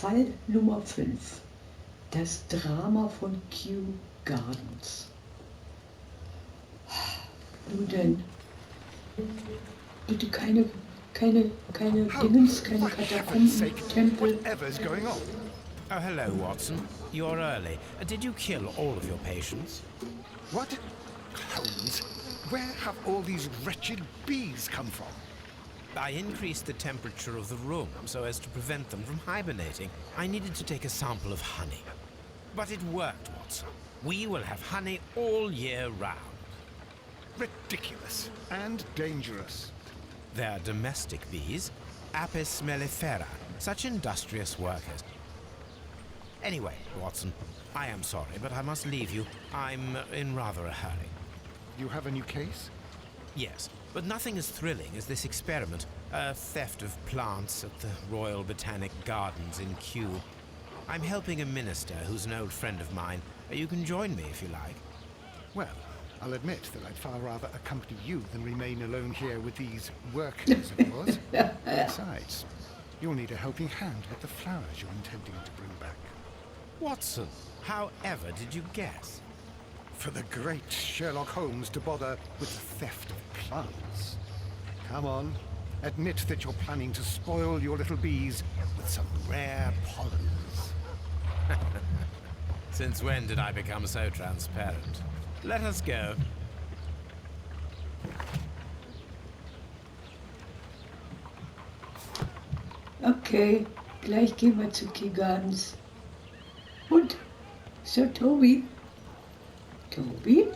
Fall Nummer 5. Das Drama von Kew Gardens. Nun denn, bitte keine Dingens, keine Katakomben, Tempel. Whatever's going on? Oh, hello, Watson. You're early. Did you kill all of your patients? What? Holmes, where have all these wretched bees come from? I increased the temperature of the room so as to prevent them from hibernating. I needed to take a sample of honey. But it worked, Watson. We will have honey all year round. Ridiculous and dangerous. They're domestic bees, Apis mellifera, such industrious workers. Anyway, Watson, I am sorry, but I must leave you. I'm in rather a hurry. You have a new case? Yes, but nothing as thrilling as this experiment. A theft of plants at the Royal Botanic Gardens in Kew. I'm helping a minister who's an old friend of mine. You can join me if you like. Well, I'll admit that I'd far rather accompany you than remain alone here with these workers of yours. Besides, you'll need a helping hand with the flowers you're intending to bring back. Watson, however did you guess? For the great Sherlock Holmes to bother with the theft of plants. Come on, admit that you're planning to spoil your little bees with some rare pollens. Since when did I become so transparent? Let us go. Okay, gleich gehen wir zu Kew Gardens. Und Sir Toby? Toby?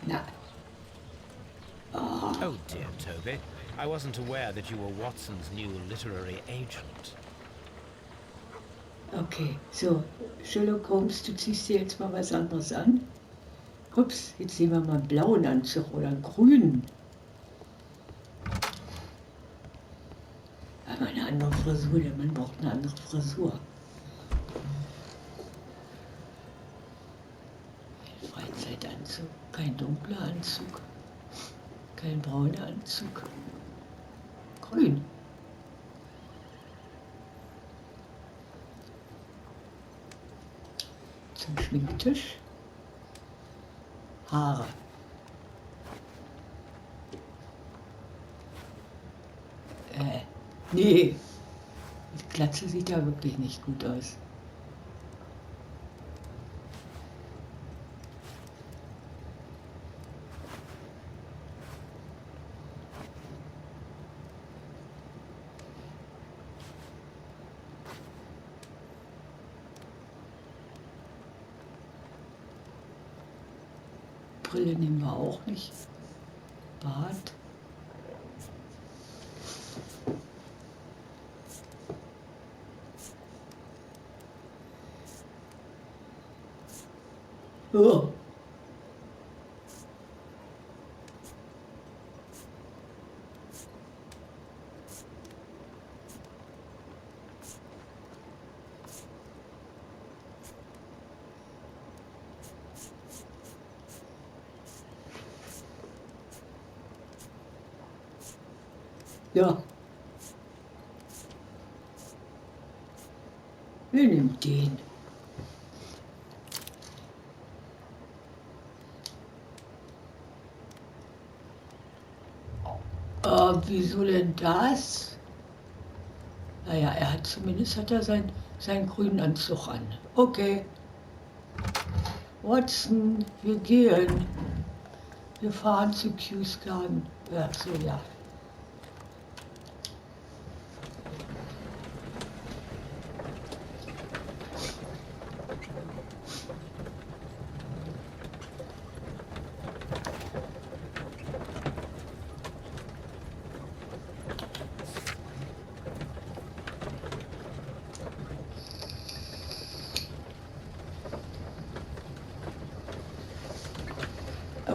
Na. Oh. Oh dear, Toby. I wasn't aware that you were Watson's new literary agent. Okay, so, Sherlock Holmes, du ziehst dir jetzt mal was anderes an. Ups, jetzt sehen wir mal einen blauen Anzug oder einen grünen. Aber eine andere Frisur, der Mann braucht eine andere Frisur. Ein Freizeitanzug, kein dunkler Anzug, kein brauner Anzug. Grün. Zum Schminktisch. Haare. Nee. Die Glatze sieht ja wirklich nicht gut aus. Brille nehmen wir auch nicht. Bart. Oh. Ja. Wir nehmen den. Wieso denn das? Naja, zumindest hat er seinen grünen Anzug an. Okay. Watson, wir gehen. Wir fahren zu Kews Garden. Ja, so, ja.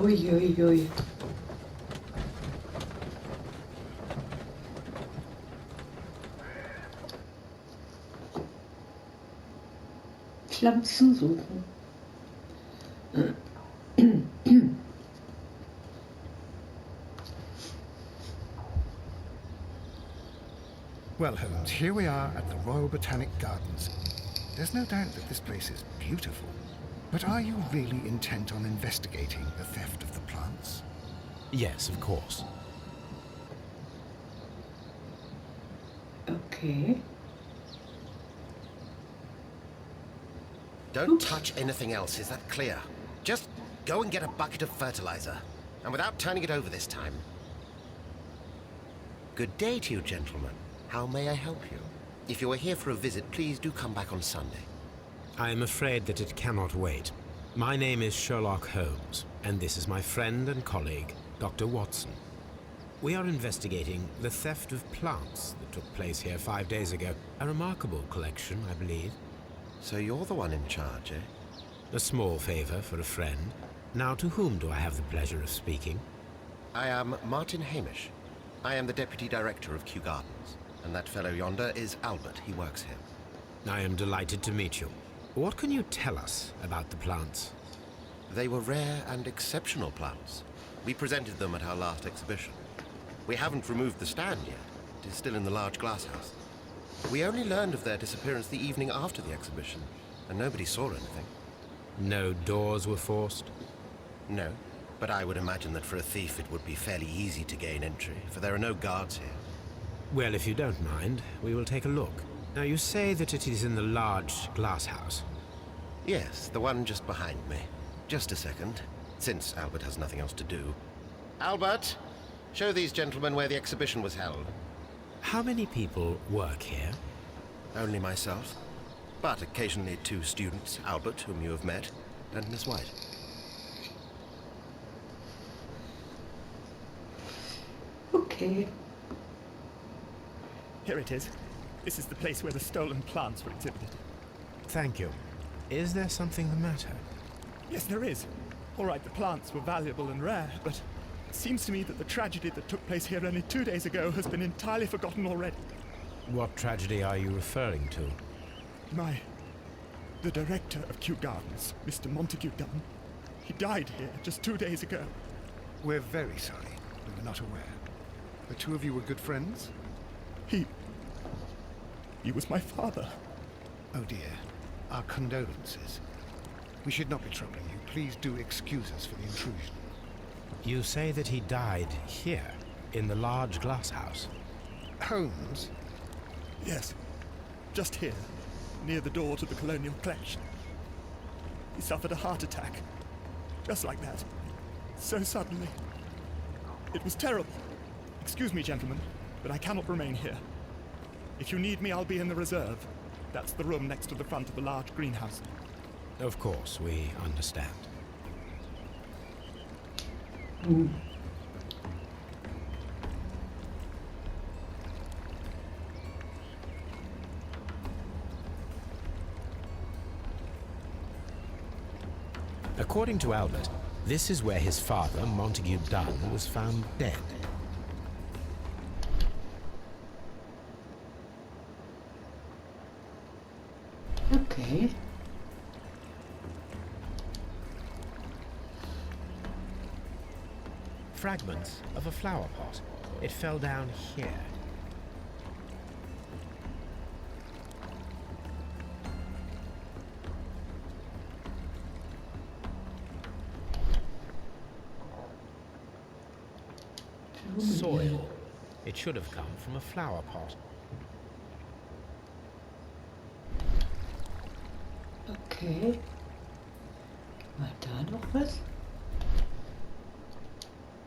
Uiuiui. Pflanzen suchen. Well, Holmes, here we are at the Royal Botanic Gardens. There's no doubt that this place is beautiful. But are you really intent on investigating the theft of the plants? Yes, of course. Okay. Don't touch anything else, is that clear? Just go and get a bucket of fertilizer. And without turning it over this time. Good day to you, gentlemen. How may I help you? If you are here for a visit, please do come back on Sunday. I am afraid that it cannot wait. My name is Sherlock Holmes, and this is my friend and colleague, Dr. Watson. We are investigating the theft of plants that took place here 5 days ago. A remarkable collection, I believe. So you're the one in charge, eh? A small favor for a friend. Now, to whom do I have the pleasure of speaking? I am Martin Hamish. I am the Deputy Director of Kew Gardens. And that fellow yonder is Albert. He works here. I am delighted to meet you. What can you tell us about the plants? They were rare and exceptional plants. We presented them at our last exhibition. We haven't removed the stand yet. It is still in the large glass house. We only learned of their disappearance the evening after the exhibition, and nobody saw anything. No doors were forced? No, but I would imagine that for a thief it would be fairly easy to gain entry, for there are no guards here. Well, if you don't mind, we will take a look. Now, you say that it is in the large glass house. Yes, the one just behind me. Just a second, since Albert has nothing else to do. Albert, show these gentlemen where the exhibition was held. How many people work here? Only myself, but occasionally 2 students, Albert, whom you have met, and Miss White. Okay. Here it is. This is the place where the stolen plants were exhibited. Thank you. Is there something the matter? Yes, there is. All right, the plants were valuable and rare, but it seems to me that the tragedy that took place here only 2 days ago has been entirely forgotten already. What tragedy are you referring to? The director of Kew Gardens, Mr. Montague Dunn, he died here just 2 days ago. We're very sorry. We were not aware. The two of you were good friends? He was my father. Oh dear. Our condolences. We should not be troubling you. Please do excuse us for the intrusion. You say that he died here, in the large glass house. Holmes? Yes, just here, near the door to the colonial collection. He suffered a heart attack, just like that, so suddenly. It was terrible. Excuse me, gentlemen, but I cannot remain here. If you need me, I'll be in the reserve. That's the room next to the front of the large greenhouse. Of course, we understand. According to Albert, this is where his father, Montague Dunn, was found dead. Okay. Fragments of a flower pot. It fell down here. Soil. It should have come from a flower pot. Okay. War da noch was?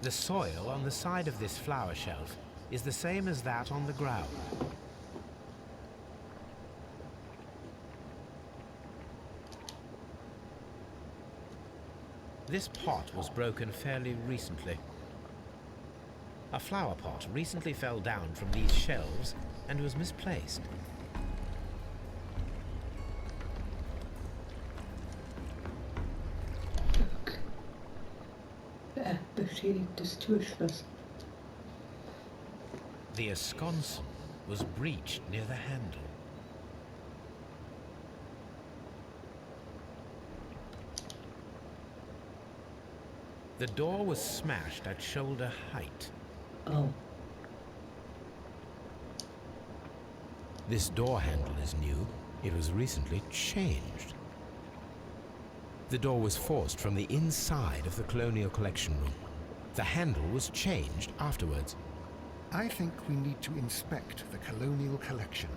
The soil on the side of this flower shelf is the same as that on the ground. This pot was broken fairly recently. A flower pot recently fell down from these shelves and was misplaced. Beschädigtes Türschloss. The ensconce was breached near the handle. The door was smashed at shoulder height. Oh. This door handle is new. It was recently changed. The door was forced from the inside of the Colonial Collection room. The handle was changed afterwards. I think we need to inspect the Colonial Collection.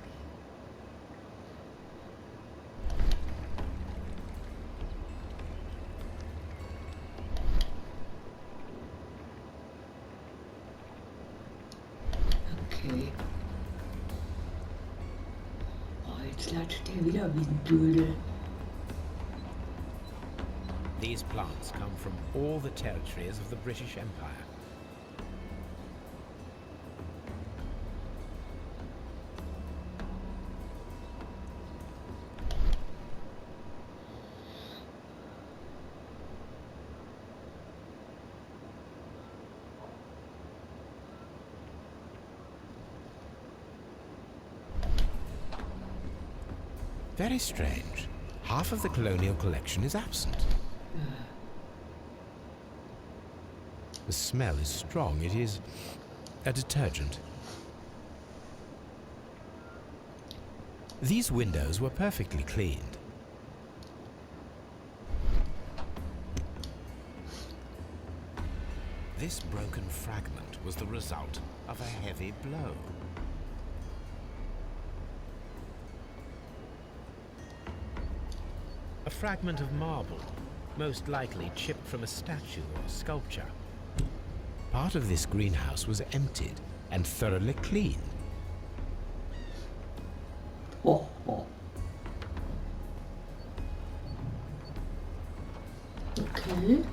Okay. Oh, jetzt latscht der wieder wie ein Dödel. These plants come from all the territories of the British Empire. Very strange. Half of the Colonial Collection is absent. The smell is strong. It is a detergent. These windows were perfectly cleaned. This broken fragment was the result of a heavy blow. A fragment of marble, most likely chipped from a statue or sculpture. Part of this greenhouse was emptied and thoroughly cleaned. Oh, oh. Okay.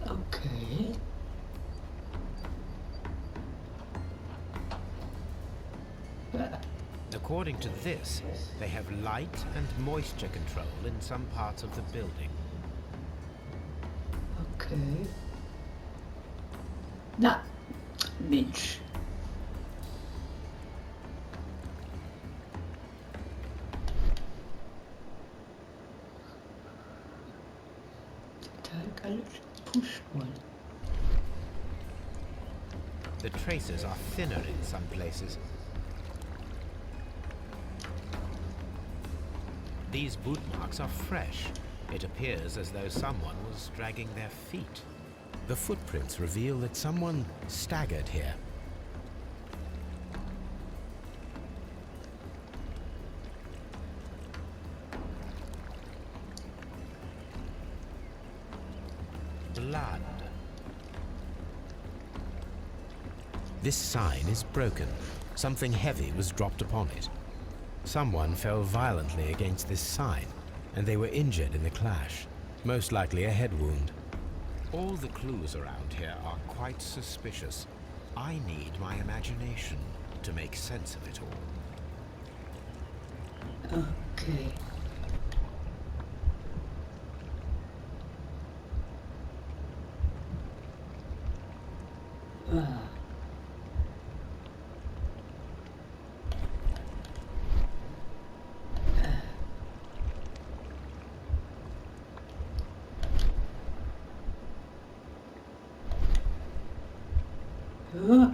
Okay. According to this, they have light and moisture control in some parts of the building. Okay. Na, Mensch. Total alles Fußspuren. The traces are thinner in some places. These boot marks are fresh. It appears as though someone was dragging their feet. The footprints reveal that someone staggered here. Blood. This sign is broken. Something heavy was dropped upon it. Someone fell violently against this sign, and they were injured in the clash, most likely a head wound. All the clues around here are quite suspicious. I need my imagination to make sense of it all. Okay. Ah. Ja.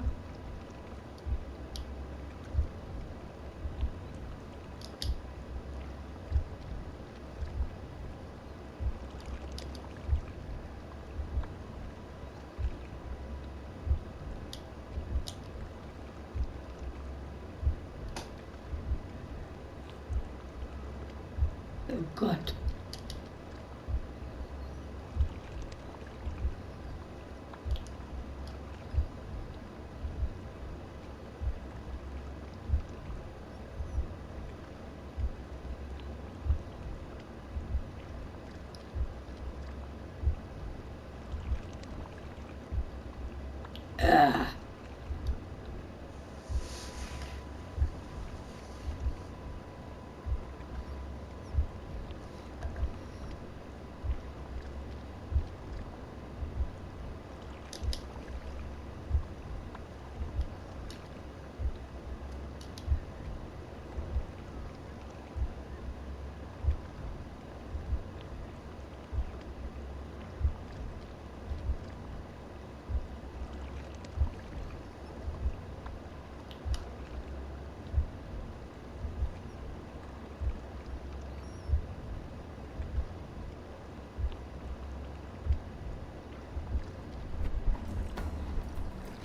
Oh Gott. Ah.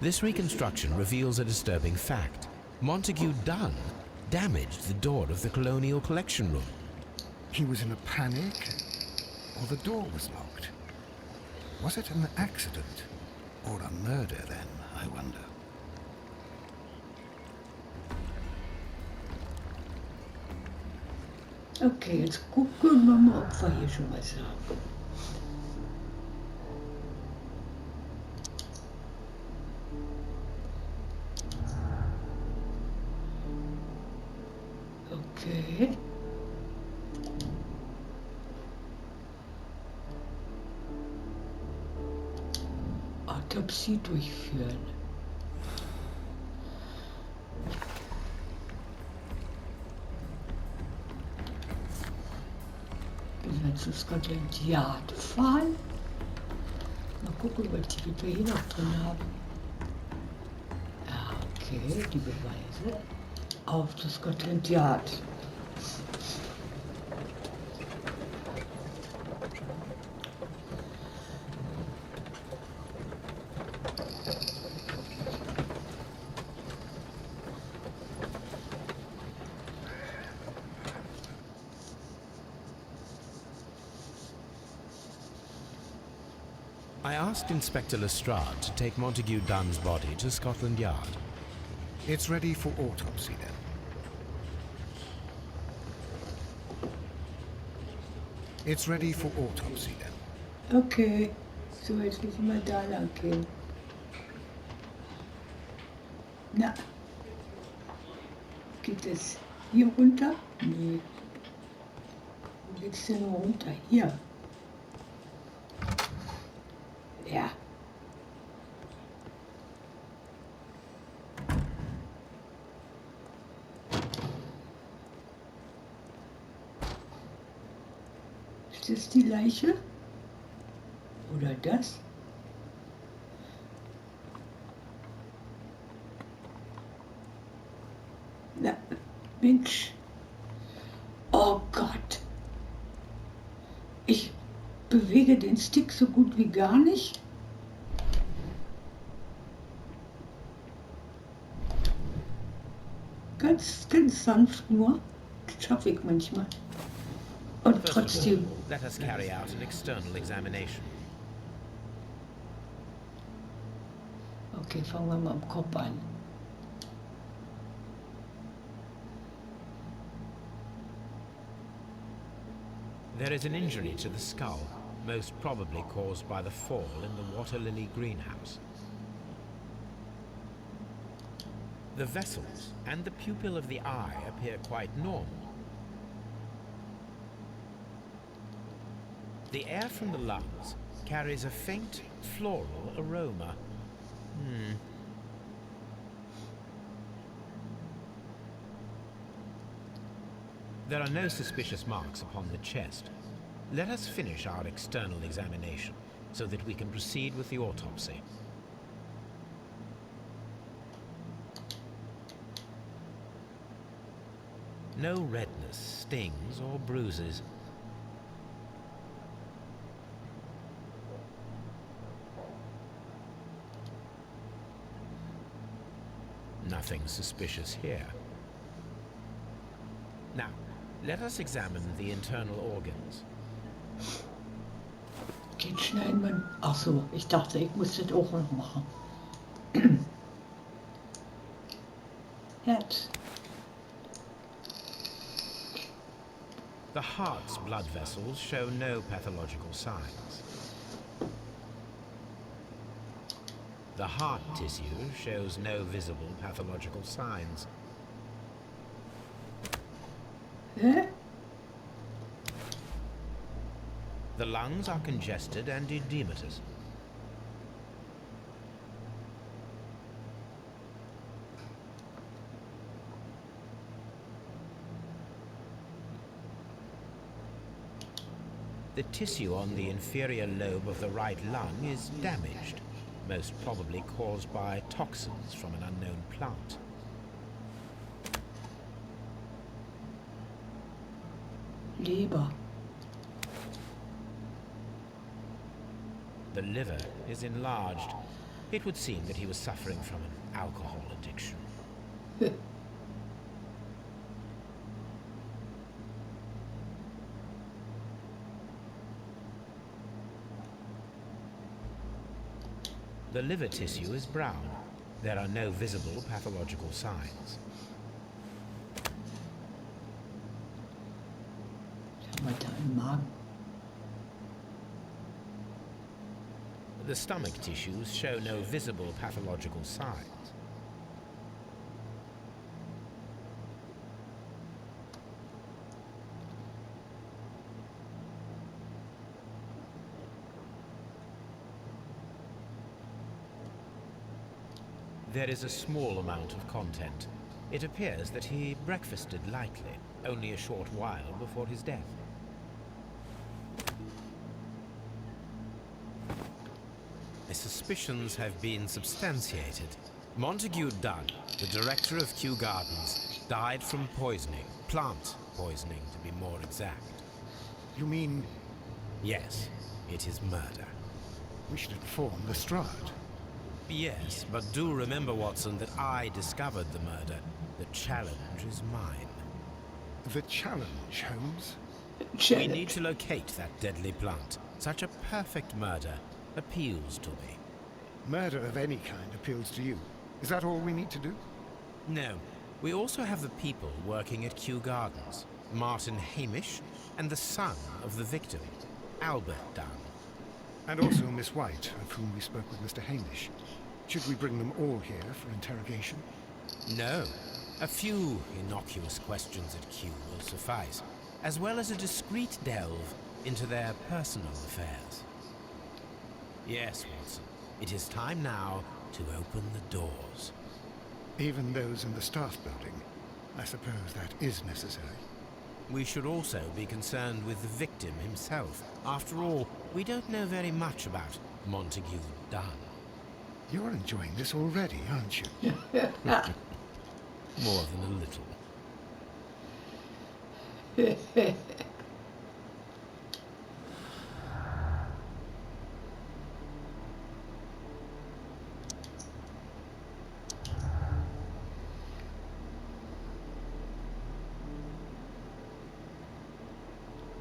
This reconstruction reveals a disturbing fact. Montague Dunn damaged the door of the Colonial Collection Room. He was in a panic, or the door was locked? Was it an accident, or a murder then, I wonder? Okay, jetzt gucken wir mal, ob wir hier schon was haben. Okay. Autopsie durchführen. Wenn wir zu Scotland Yard fahren. Mal gucken, welche wir hier noch drin haben. Ja, okay, die Beweise. Auf zu Scotland Yard. I asked Inspector Lestrade to take Montague Dunn's body to Scotland Yard. It's ready for autopsy then. It's ready for autopsy then. Okay, so jetzt müssen wir da lang gehen. Na, geht es hier runter? Nee. Wo geht's denn runter? Hier. Ja. Ist das die Leiche? Oder das? Na, Mensch. Oh Gott. Ich bewege den Stick so gut wie gar nicht. Ganz, ganz sanft nur. Das schaffe ich manchmal. Und First of all, trotzdem. let us carry out an external examination. Okay, fangen wir mal am Kopf an. There is an injury to the skull, most probably caused by the fall in the water lily greenhouse. The vessels and the pupil of the eye appear quite normal. The air from the lungs carries a faint floral aroma. There are no suspicious marks upon the chest. Let us finish our external examination so that we can proceed with the autopsy. No redness, stings, or bruises. Nothing suspicious here. Now, let us examine the internal organs. Geht schnell, Mann. Ach so, ich dachte, ich muss das auch noch machen. Herz. The heart's blood vessels show no pathological signs. The heart tissue shows no visible pathological signs. Hä? The lungs are congested and edematous. The tissue on the inferior lobe of the right lung is damaged, most probably caused by toxins from an unknown plant. Leber. The liver is enlarged. It would seem that he was suffering from an alcohol addiction. The liver tissue is brown. There are no visible pathological signs. Haben wir da einen Magen? The stomach tissues show no visible pathological signs. There is a small amount of content. It appears that he breakfasted lightly, only a short while before his death. The suspicions have been substantiated. Montague Dunn, the director of Kew Gardens, died from poisoning. Plant poisoning, to be more exact. You mean Yes, it is murder. we should inform Lestrade? Yes, but do remember, Watson, that I discovered the murder. The challenge is mine. The challenge, Holmes? We need to locate that deadly plant. Such a perfect murder appeals to me. Murder of any kind appeals to you. Is that all we need to do? No, we also have the people working at Kew Gardens. Martin Hamish and the son of the victim, Albert Dunn. And also Miss White, of whom we spoke with Mr. Hamish. Should we bring them all here for interrogation? No, a few innocuous questions at Kew will suffice, as well as a discreet delve into their personal affairs. Yes, Watson, it is time now to open the doors. Even those in the staff building. I suppose that is necessary. We should also be concerned with the victim himself. After all, we don't know very much about Montague Dunn. You're enjoying this already, aren't you? More than a little.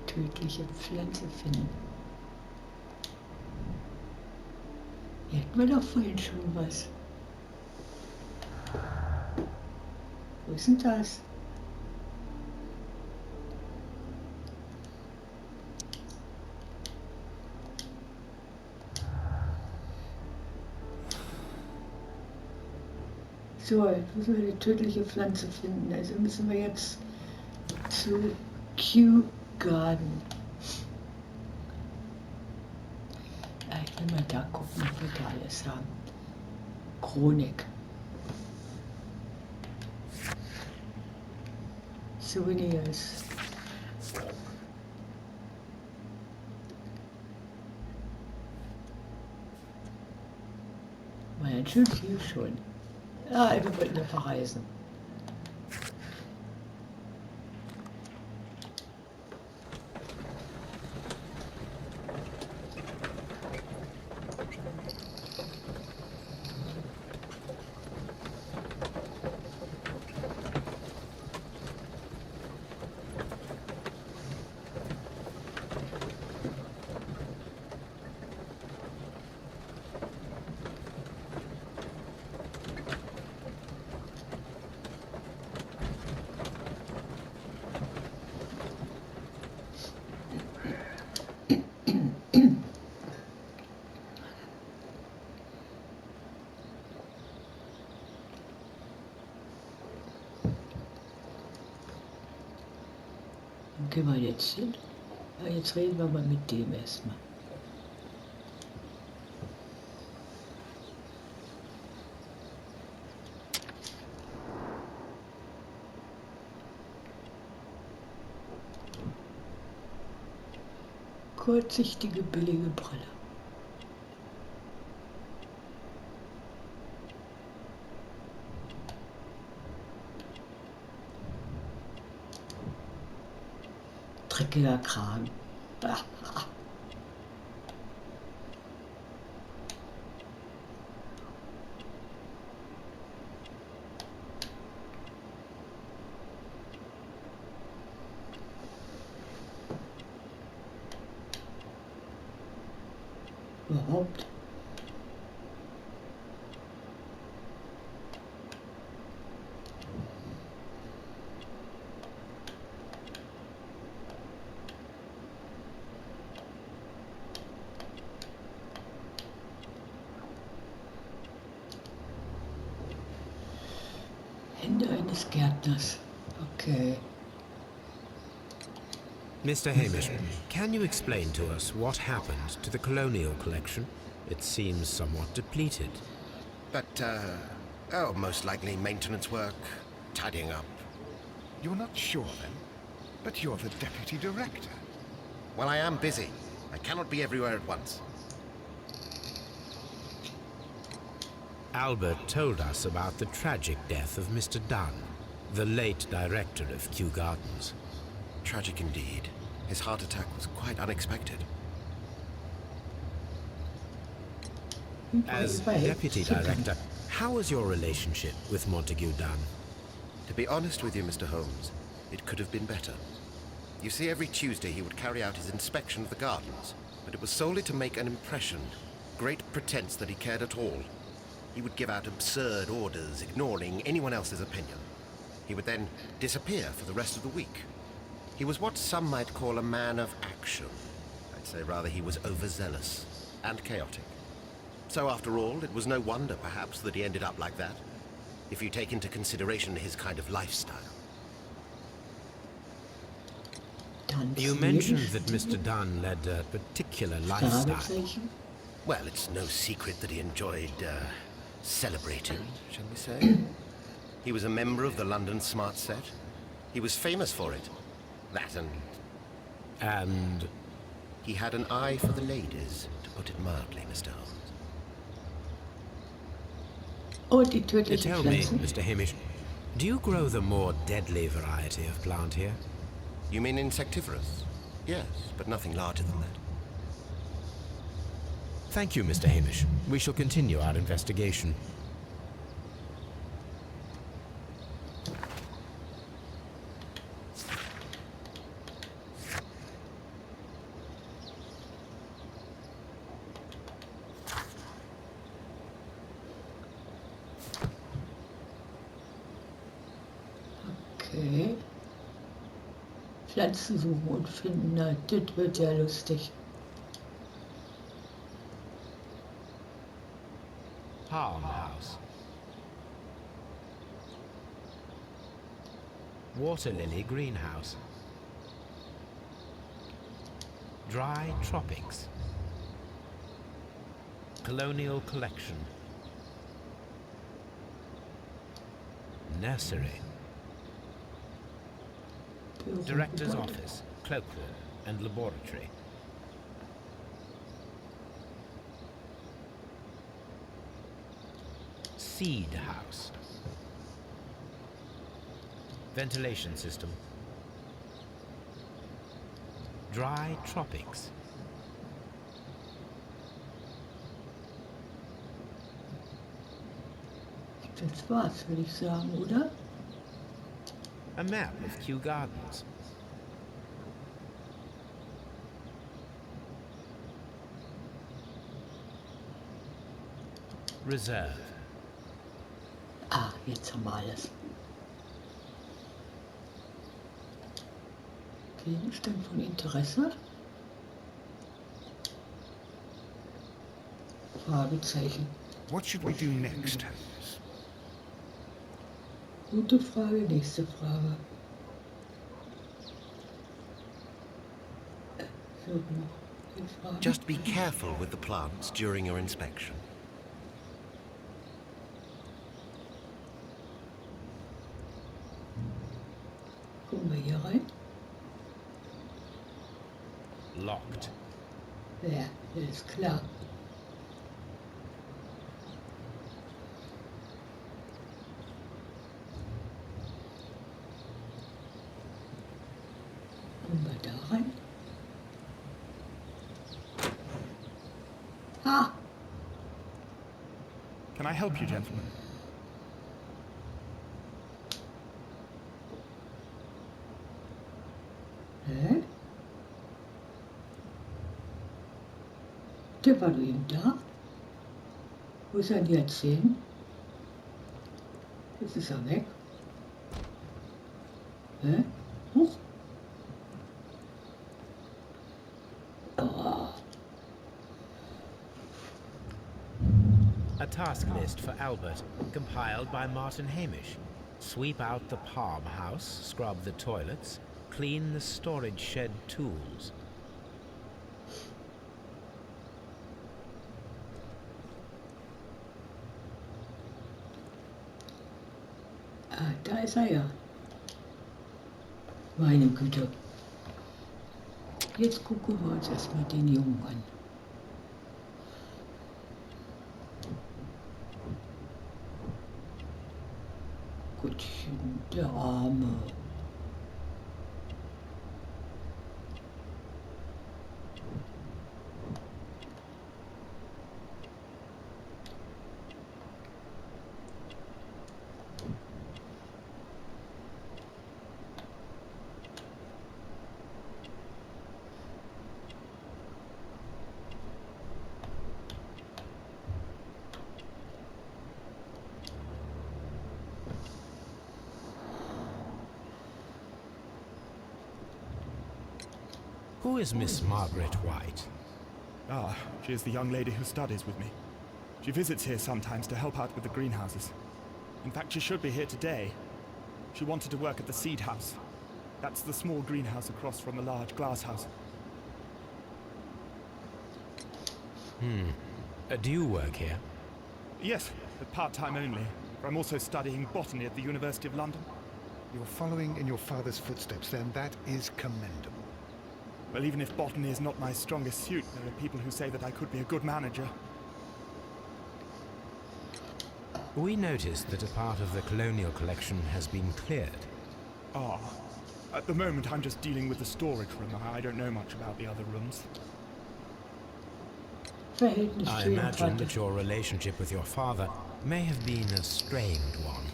Tödliche Pflanze finden. Hier hatten wir doch vorhin schon was. Wo ist denn das? So, jetzt müssen wir die tödliche Pflanze finden. Also müssen wir jetzt zu Kew Garden. Ja, ich will mal da gucken, was wir da alles haben. Chronik. Souvenirs. War ja schön viel schon. Ja, wir wollten ja verreisen. Wo gehen wir jetzt hin? Ja, jetzt reden wir mal mit dem erstmal. Kurzsichtige, billige Brille. Dreckiger Kragen. überhaupt? Hände eines Gärtners. Okay. Mr. Hamish, can you explain to us what happened to the colonial collection? It seems somewhat depleted. But, oh, most likely maintenance work, tidying up. You're not sure then? But you're the deputy director. Well, I am busy. I cannot be everywhere at once. Albert told us about the tragic death of Mr. Dunn, the late director of Kew Gardens. Tragic indeed. His heart attack was quite unexpected. As deputy director, how was your relationship with Montague Dunn? To be honest with you, Mr. Holmes, it could have been better. You see, every Tuesday he would carry out his inspection of the gardens, but it was solely to make an impression. Great pretense that he cared at all. He would give out absurd orders, ignoring anyone else's opinion. He would then disappear for the rest of the week. He was what some might call a man of action. I'd say rather he was overzealous and chaotic. So after all, it was no wonder, perhaps, that he ended up like that, if you take into consideration his kind of lifestyle. You mentioned that Mr. Dunn led a particular lifestyle. Well, it's no secret that he enjoyed, celebrating, shall we say. He was a member of the London Smart Set. He was famous for it. That And he had an eye for the ladies, to put it mildly, Mr. Holmes. Oh, die tödliche tell me, Pflanze. Mr. Hamish, do you grow the more deadly variety of plant here? You mean insectivorous? Yes, but nothing larger than that. Thank you, Mr. Hamish. We shall continue our investigation. Okay. Pflanzen suchen und finden, na, das wird ja lustig. Farmhouse. Water lily greenhouse. Dry tropics. Colonial collection. Nursery. Director's office, cloakroom, and laboratory. Seed house. Ventilation system. Dry tropics. Das war's, würde ich sagen, oder? A map of Kew Gardens. Reserve. Ah, jetzt haben wir alles. Gegenstand von Interesse? Fragezeichen. What should we do next, Holmes? Gute Frage, nächste Frage. So, noch eine Frage. Just be careful with the plants during your inspection. Gucken wir hier rein. Locked. Ja, ist klar. Gucken wir da rein. Ah, Can I help you, gentlemen? Der war doch eben da. Wo ist er denn jetzt hin? Jetzt ist er weg. Hä? Huch. Oh. A task list for Albert, compiled by Martin Hamish. Sweep out the palm house, scrub the toilets, clean the storage shed tools. Ah, da ist er ja. Meine Güte. Jetzt gucken wir uns erstmal den Jungen an. Gottchen, der Arme. Who is Miss Margaret White? Ah, she is the young lady who studies with me. She visits here sometimes to help out with the greenhouses. In fact, she should be here today. She wanted to work at the seed house. That's the small greenhouse across from the large glass house. Do you work here? Yes, but part-time only. I'm also studying botany at the University of London. You're following in your father's footsteps, then. That is commendable. Well, even if botany is not my strongest suit, there are people who say that I could be a good manager. We noticed that a part of the colonial collection has been cleared. Ah, at the moment I'm just dealing with the storage room. I don't know much about the other rooms. Verhältnis I zu ihrem imagine Vater. that your relationship with your father may have been a strained one.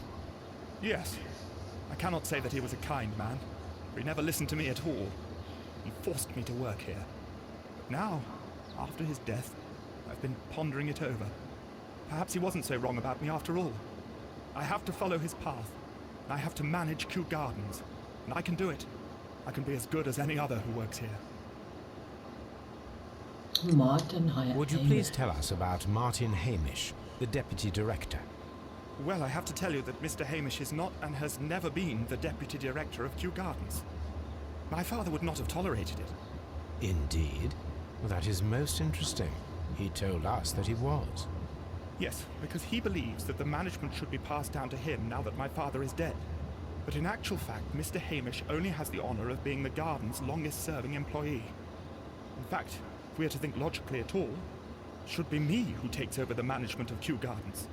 Yes, I cannot say that he was a kind man, for he never listened to me at all. He forced me to work here. But now, after his death, I've been pondering it over. Perhaps he wasn't so wrong about me after all. I have to follow his path. I have to manage Kew Gardens. And I can do it. I can be as good as any other who works here. Martin Hamish. Would you please tell us about Martin Hamish, the deputy director? Well, I have to tell you that Mr. Hamish is not and has never been the deputy director of Kew Gardens. My father would not have tolerated it. Indeed? Well, that is most interesting. He told us that he was. Yes, because he believes that the management should be passed down to him now that my father is dead. But in actual fact, Mr. Hamish only has the honor of being the garden's longest-serving employee. In fact, if we are to think logically at all, it should be me who takes over the management of Kew Gardens.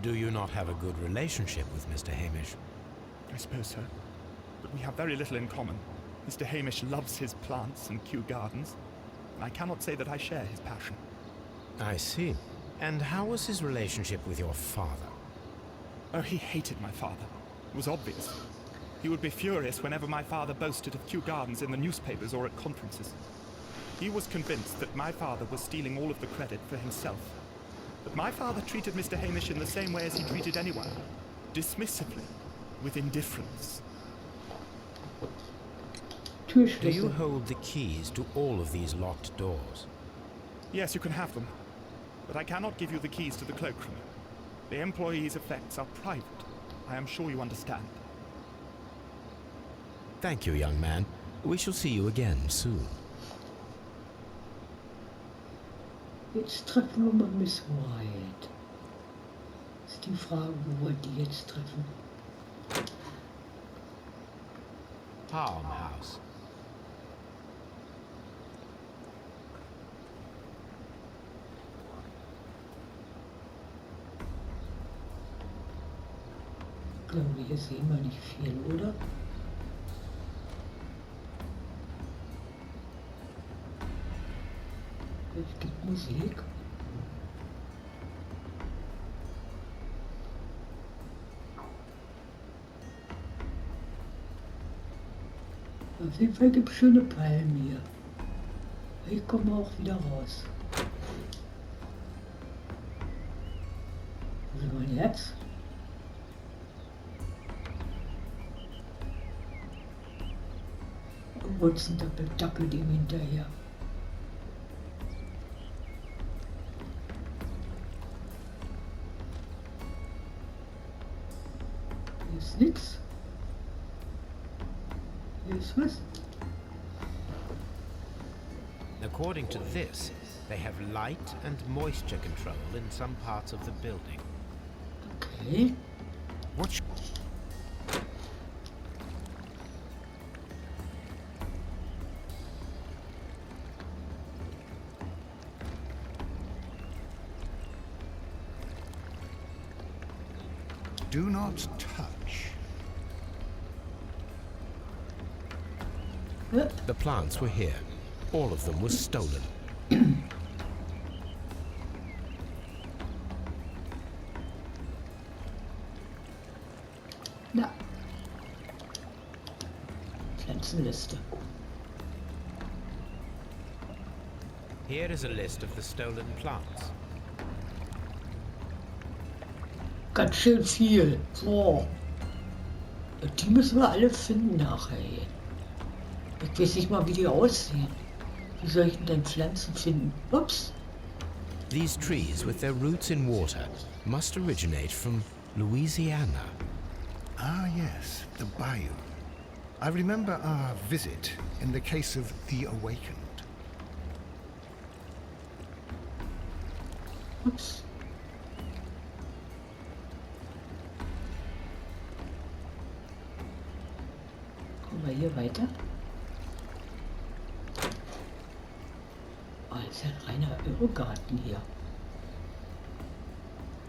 Do you not have a good relationship with Mr. Hamish? I suppose so. But we have very little in common. Mr. Hamish loves his plants and Kew Gardens, and I cannot say that I share his passion. I see. And how was his relationship with your father? Oh, he hated my father. It was obvious. He would be furious whenever my father boasted of Kew Gardens in the newspapers or at conferences. He was convinced that my father was stealing all of the credit for himself. But my father treated Mr. Hamish in the same way as he treated anyone. Dismissively, with indifference. Do you Türschlüssel. hold the keys to all of these locked doors? Yes, you can have them. But I cannot give you the keys to the cloakroom. The employees' effects are private. I am sure you understand. Thank you, young man. We shall see you again soon. Jetzt treffen wir mal Miss White. Ist die Frage, wo wir die jetzt treffen. Farmhouse. Ich glaube, hier sehen wir nicht viel, oder? Es gibt Musik. Auf jeden Fall gibt es schöne Palmen hier. Ich komme auch wieder raus. Und jetzt? Watson dappelt ihm hinterher. Hier ist nichts. Hier ist was. According to this, they have light and moisture control in some parts of the building. Okay. What sh- Do not touch. The plants were here. All of them were stolen. Na. Pflanzenliste. Here is a list of the stolen plants. Ganz schön viel. So. Die müssen wir alle finden nachher. Ich weiß nicht mal, wie die aussehen. Wie soll ich denn Pflanzen finden? Ups. These trees, with their roots in water, must originate from Louisiana. Ah, yes, the bayou. I remember our visit in the case of the Awakened. Ups. Kommen wir hier weiter? Oh, das ist ja ein reiner Irrgarten hier.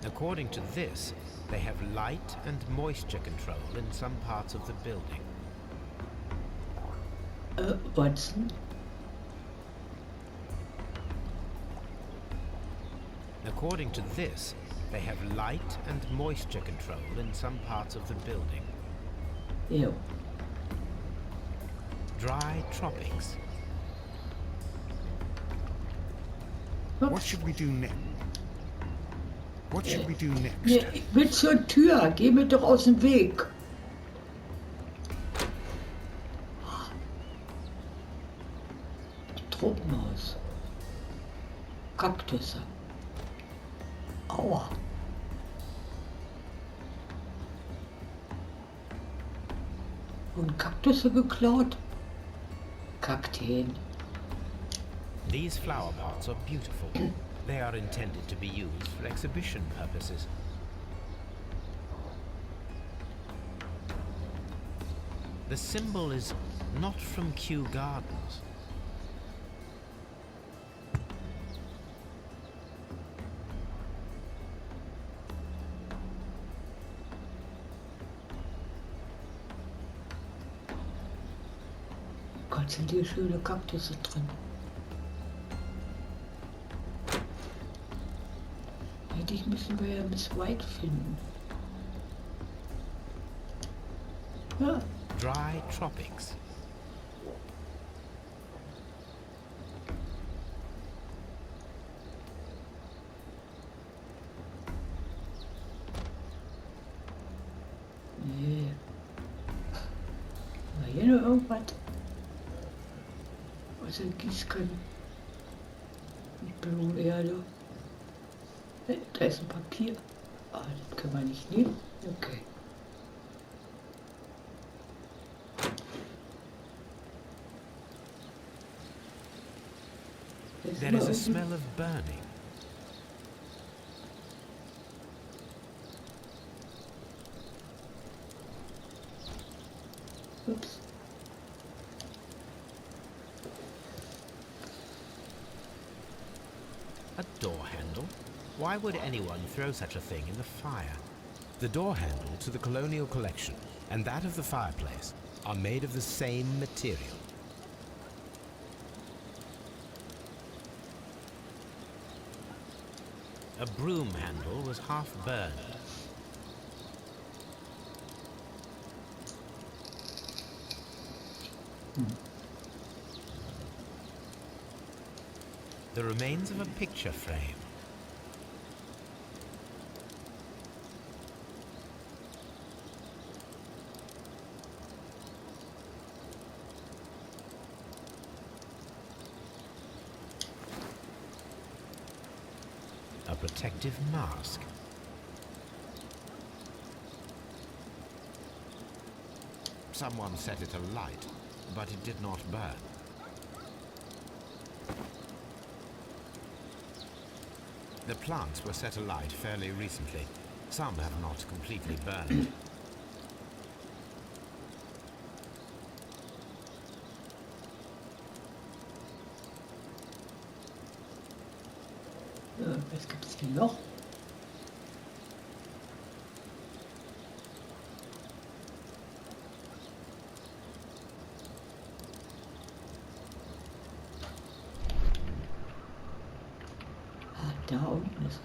According to this, they have light and moisture control in some parts of the building. Watson? According to this, they have light and moisture control in some parts of the building. Jo. Dry tropics. What should we do next? What should we do next? Nee, ich will zur Tür. Geh mir doch aus dem Weg. Tropenhaus. Kaktusse. Aua. Und Kaktusse geklaut? Kakteen. These flower pots are beautiful. They are intended to be used for exhibition purposes. The symbol is not from Kew Gardens. Gott, sind hier schöne Kaktusse drin. Eigentlich müssen wir ja Miss White finden. Ja, Dry tropics. nee. War hier noch irgendwas? Was ein Gießkannen. Mit Blumenerde. Da ist ein Papier. Ah, das können wir nicht nehmen. Okay. There is a smell of burning. Ups. A door handle? Why would anyone throw such a thing in the fire? The door handle to the colonial collection and that of the fireplace are made of the same material. A broom handle was half burned. The remains of a picture frame. A protective mask. Someone set it alight, but it did not burn. The plants were set alight fairly recently. Some have not completely burned. Was gibt es hier noch? Ah, da unten ist.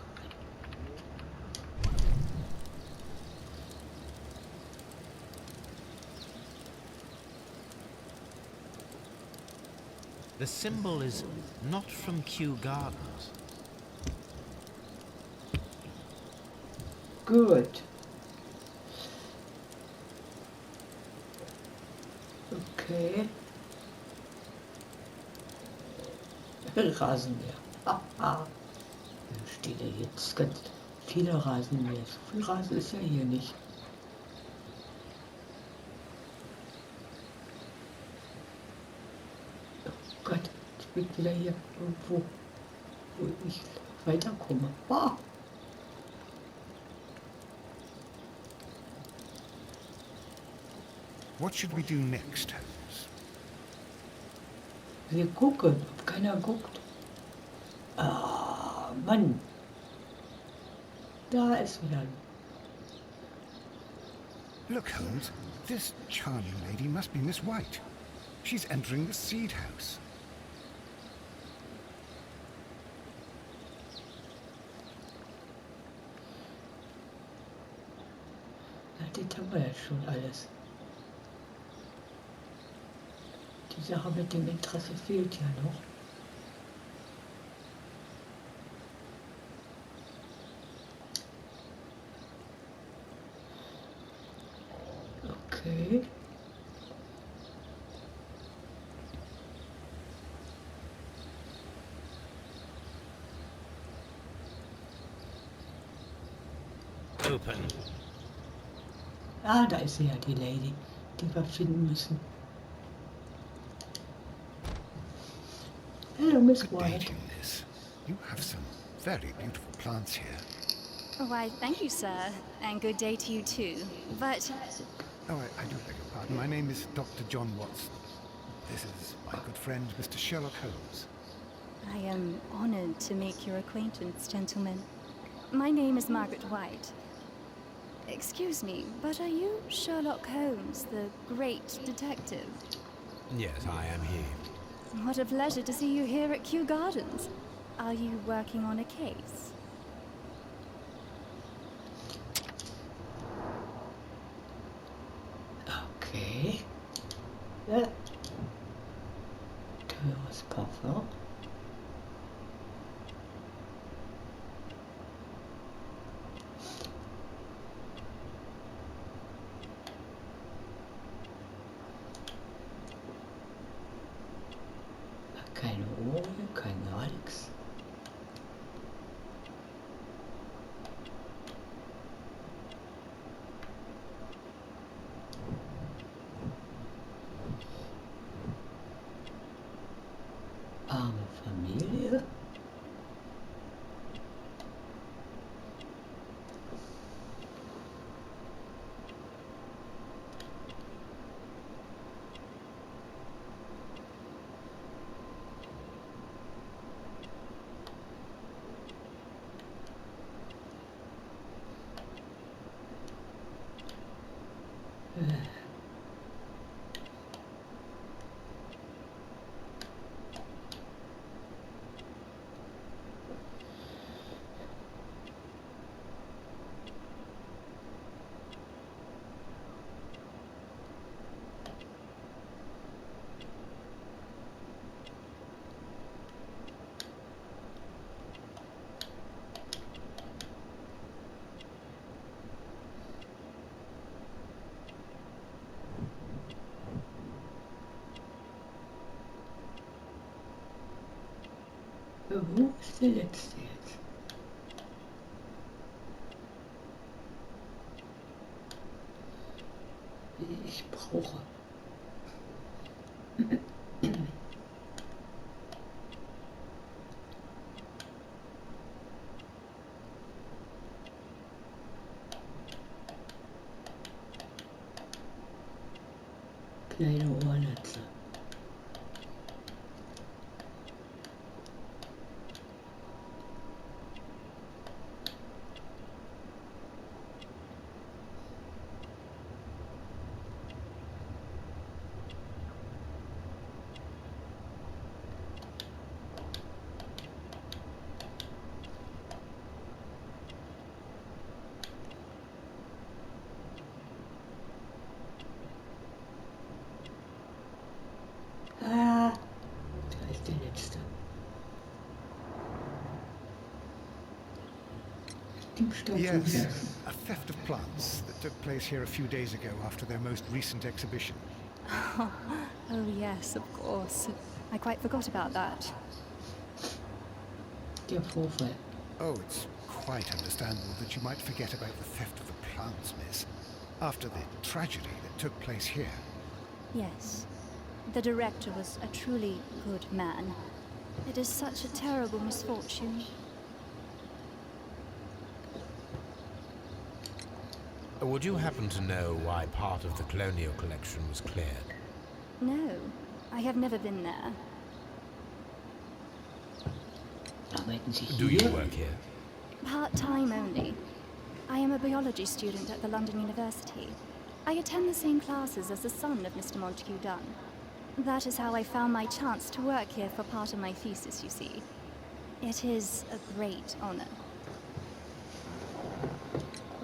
The symbol is not from Kew Gardens. Gut. Okay. Rasenmäher. Haha. Hier steht ja jetzt ganz viele Rasenmäher. So viel Rasen ist ja hier nicht. Oh Gott, ich bin wieder hier irgendwo, wo ich nicht weiterkomme. Ah. What should we do next, Holmes? Wir gucken, ob keiner guckt. Ah, Mann. Da ist wieder. Look, Holmes, this charming lady must be Miss White. She's entering the seed house. Ja, das haben wir ja schon alles. Die Sache mit dem Interesse fehlt ja noch. Okay. Open. Ah, da ist sie ja, die Lady, die wir finden müssen. Hello, Miss Good day White. to you, Liz. You have some very beautiful plants here. Why, thank you, sir, and good day to you too. But Oh, I do beg your pardon. My name is Dr. John Watson. This is my good friend, Mr. Sherlock Holmes. I am honored to make your acquaintance, gentlemen. My name is Margaret White. Excuse me, but are you Sherlock Holmes, the great detective? Yes, I am he. What a pleasure to see you here at Kew Gardens. Are you working on a case? Okay. Ja. Teures Parfum. Keine Ohrringe, kein gar nichts. Arme Familie. Wo ist der letzte jetzt? die ich brauche. Kleine Ohrnetze. Ah, da ist der letzte. Yes, a theft of plants that took place here a few days ago after their most recent exhibition. Oh, yes, of course. I quite forgot about that. Der Vorfall. Oh, it's quite understandable that you might forget about the theft of the plants, miss, after the tragedy that took place here. Yes. The director was a truly good man. It is such a terrible misfortune. Would you happen to know why part of the colonial collection was cleared? No, I have never been there. Arbeiten Sie Do you hier? work here? Part-time only. I am a biology student at the London University. I attend the same classes as the son of Mr. Montague Dunn. That is how I found my chance to work here for part of my thesis, you see. It is a great honor.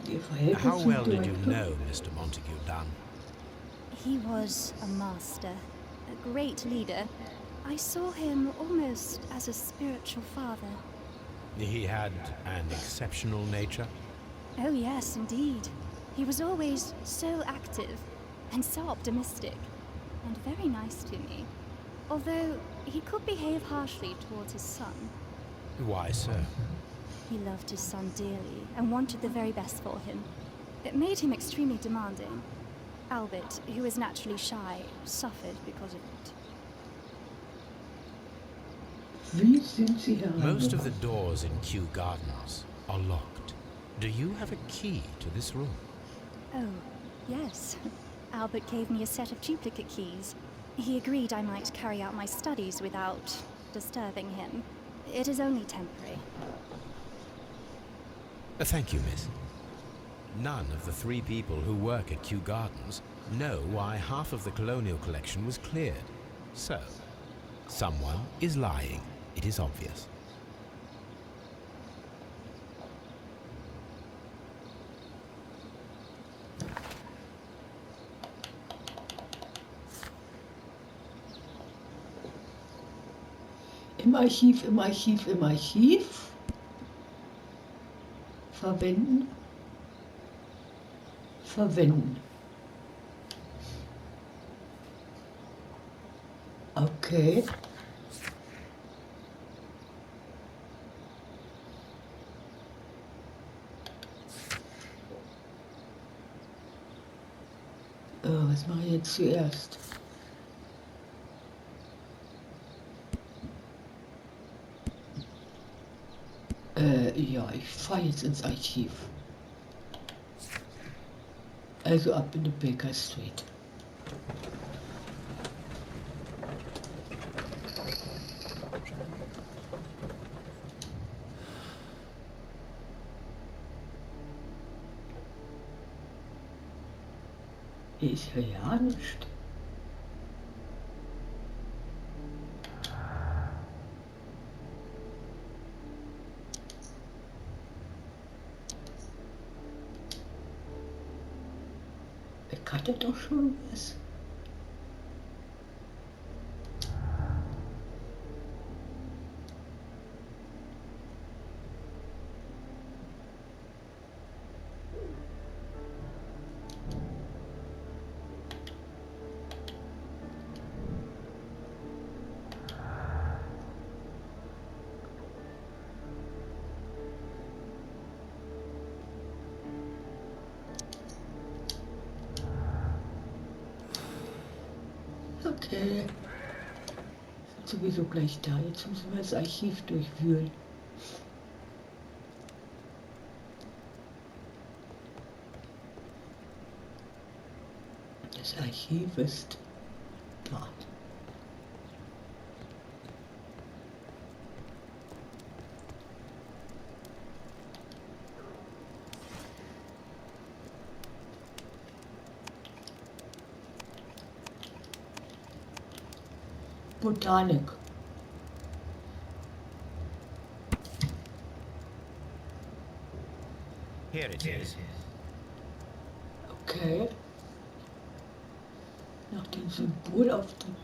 Ihr Verhältnis How zum well did you Direktor? know Mr. Montague Dunn? He was a master, a great leader. I saw him almost as a spiritual father. He had an exceptional nature? Oh yes, indeed. He was always so active and so optimistic and very nice to me. Although he could behave harshly towards his son. Why so? He loved his son dearly and wanted the very best for him. It made him extremely demanding. Albert, who is naturally shy, suffered because of it. Wie sind Sie Most of the herangekommen? doors in Kew Gardens are locked. Do you have a key to this room? Oh, yes. Albert gave me a set of duplicate keys. He agreed I might carry out my studies without disturbing him. It is only temporary. Thank you, miss. None of the 3 people who work at Kew Gardens know why half of the colonial collection was cleared. So, someone is lying. It is obvious. Im Archiv, im Archiv, im Archiv. Verwenden. Verwenden. Okay. Was mache ich jetzt zuerst? Ja, ich fahre jetzt ins Archiv. Also ab in die Baker Street. Hier ist ja nichts. Ich hatte doch schon was. Okay. Sind sowieso gleich da. Jetzt müssen wir das Archiv durchwühlen. Das Archiv ist da. Botanik. Here it is. Okay. Nach dem Symbol auf den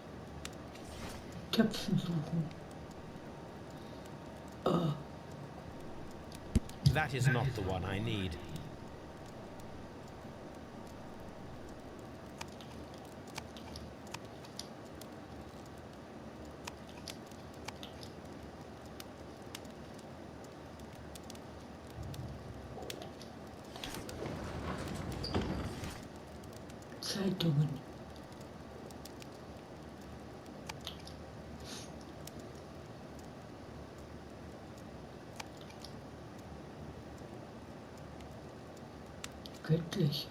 Töpfen suchen. That is not the one I need. Zeitungen. Göttlich.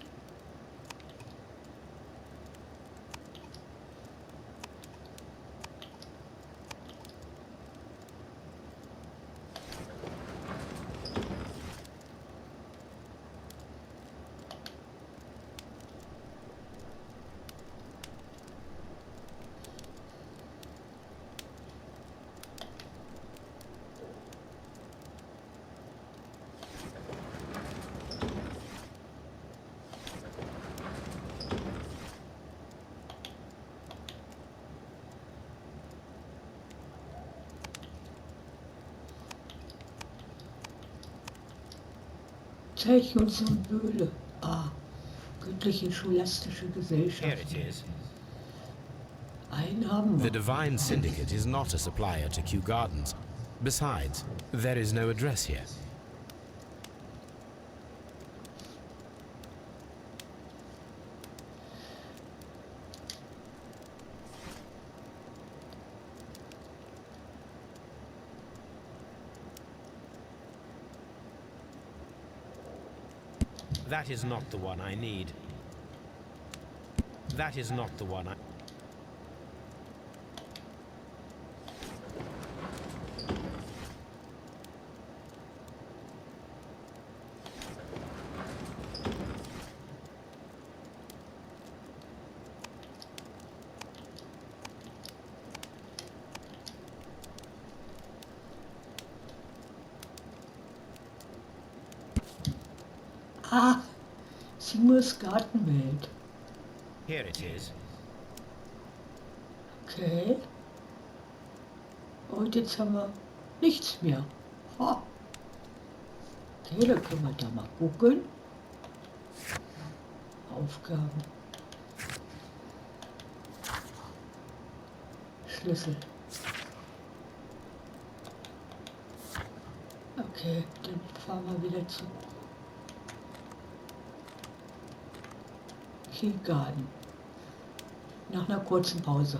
Zeichen und Symbole. Ah, göttliche scholastische Here Gesellschaft. it is. Einen haben The wir. Divine Syndicate is not a supplier to Kew Gardens. Besides, there is no address here. That is not the one I need. That is not the one I... Ah, Seymours Gartenwelt. Here it is. Okay. Und jetzt haben wir nichts mehr. Ha. Okay, dann können wir da mal gucken. Aufgaben. Schlüssel. Okay, dann fahren wir wieder zu Kew Garden. Nach einer kurzen Pause.